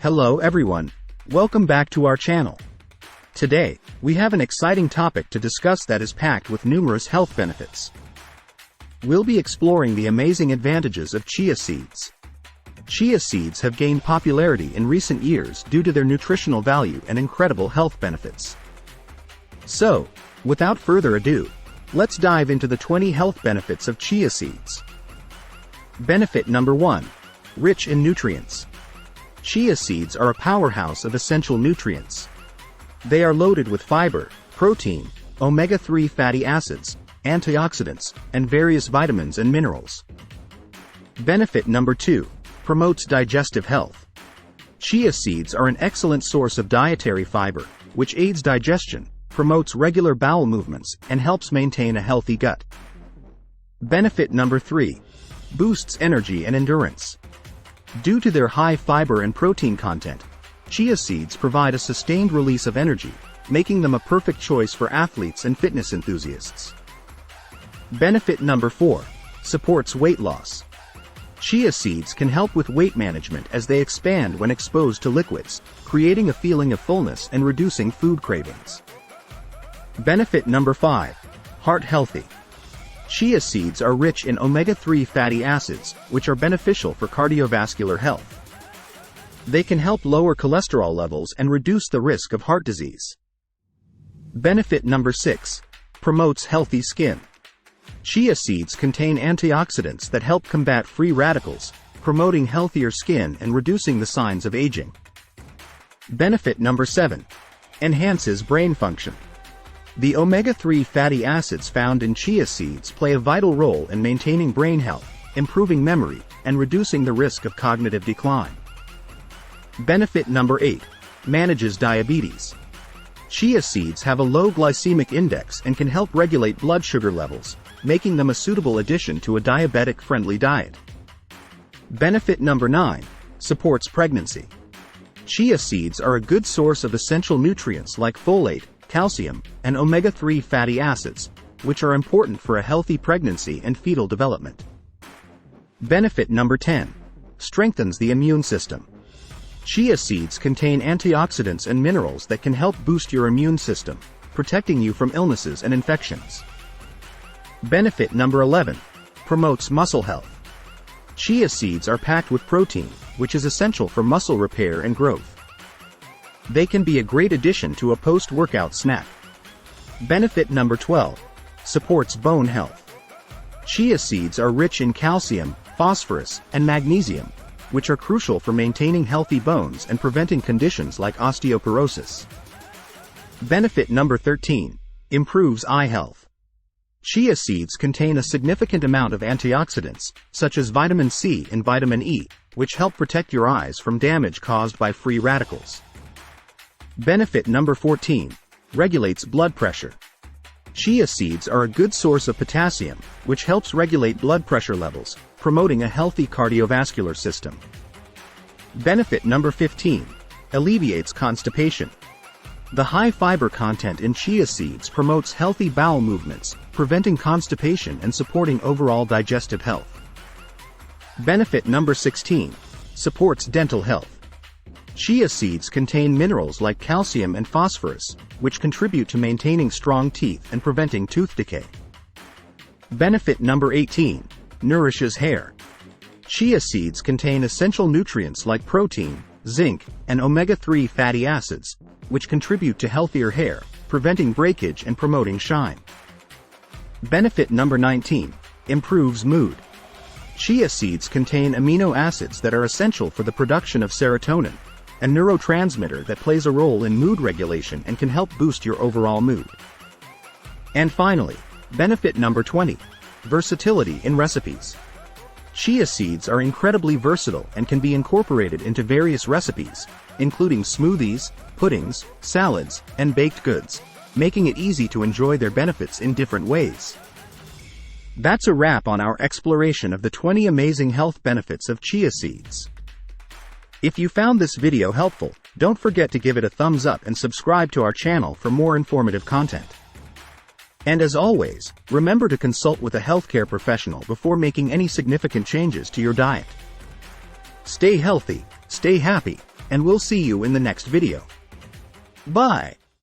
Hello everyone, welcome back to our channel. Today, we have an exciting topic to discuss that is packed with numerous health benefits. We'll be exploring the amazing advantages of chia seeds. Chia seeds have gained popularity in recent years due to their nutritional value and incredible health benefits. So, without further ado, let's dive into the 20 health benefits of chia seeds. Benefit number 1. Rich in nutrients. Chia seeds are a powerhouse of essential nutrients. They are loaded with fiber, protein, omega-3 fatty acids, antioxidants, and various vitamins and minerals. Benefit number 2. Promotes digestive health. Chia seeds are an excellent source of dietary fiber, which aids digestion, promotes regular bowel movements, and helps maintain a healthy gut. Benefit number 3. Boosts energy and endurance. Due to their high fiber and protein content, chia seeds provide a sustained release of energy, making them a perfect choice for athletes and fitness enthusiasts. Benefit number 4. Supports weight loss. Chia seeds can help with weight management as they expand when exposed to liquids, creating a feeling of fullness and reducing food cravings. Benefit number 5. Heart healthy. Chia seeds are rich in omega-3 fatty acids, which are beneficial for cardiovascular health. They can help lower cholesterol levels and reduce the risk of heart disease. Benefit number 6. Promotes healthy skin. Chia seeds contain antioxidants that help combat free radicals, promoting healthier skin and reducing the signs of aging. Benefit number 7. Enhances brain function. The omega-3 fatty acids found in chia seeds play a vital role in maintaining brain health, improving memory, and reducing the risk of cognitive decline. Benefit number 8. Manages diabetes. Chia seeds have a low glycemic index and can help regulate blood sugar levels, making them a suitable addition to a diabetic-friendly diet. Benefit number 9. Supports pregnancy. Chia seeds are a good source of essential nutrients like folate, calcium, and omega-3 fatty acids, which are important for a healthy pregnancy and fetal development. Benefit number 10. Strengthens the immune system. Chia seeds contain antioxidants and minerals that can help boost your immune system, protecting you from illnesses and infections. Benefit number 11. Promotes muscle health. Chia seeds are packed with protein, which is essential for muscle repair and growth. They can be a great addition to a post-workout snack. Benefit number 12. Supports bone health. Chia seeds are rich in calcium, phosphorus, and magnesium, which are crucial for maintaining healthy bones and preventing conditions like osteoporosis. Benefit number 13. Improves eye health. Chia seeds contain a significant amount of antioxidants, such as vitamin C and vitamin E, which help protect your eyes from damage caused by free radicals. Benefit number 14. Regulates blood pressure. Chia seeds are a good source of potassium, which helps regulate blood pressure levels, promoting a healthy cardiovascular system. Benefit number 15. Alleviates constipation. The high fiber content in chia seeds promotes healthy bowel movements, preventing constipation and supporting overall digestive health. Benefit number 16. Supports dental health. Chia seeds contain minerals like calcium and phosphorus, which contribute to maintaining strong teeth and preventing tooth decay. Benefit number 18. Nourishes hair. Chia seeds contain essential nutrients like protein, zinc, and omega-3 fatty acids, which contribute to healthier hair, preventing breakage and promoting shine. Benefit number 19. Improves mood. Chia seeds contain amino acids that are essential for the production of serotonin, a neurotransmitter that plays a role in mood regulation and can help boost your overall mood. And finally, benefit number 20. Versatility in recipes. Chia seeds are incredibly versatile and can be incorporated into various recipes, including smoothies, puddings, salads, and baked goods, making it easy to enjoy their benefits in different ways. That's a wrap on our exploration of the 20 amazing health benefits of chia seeds. If you found this video helpful, don't forget to give it a thumbs up and subscribe to our channel for more informative content. And as always, remember to consult with a healthcare professional before making any significant changes to your diet. Stay healthy, stay happy, and we'll see you in the next video. Bye.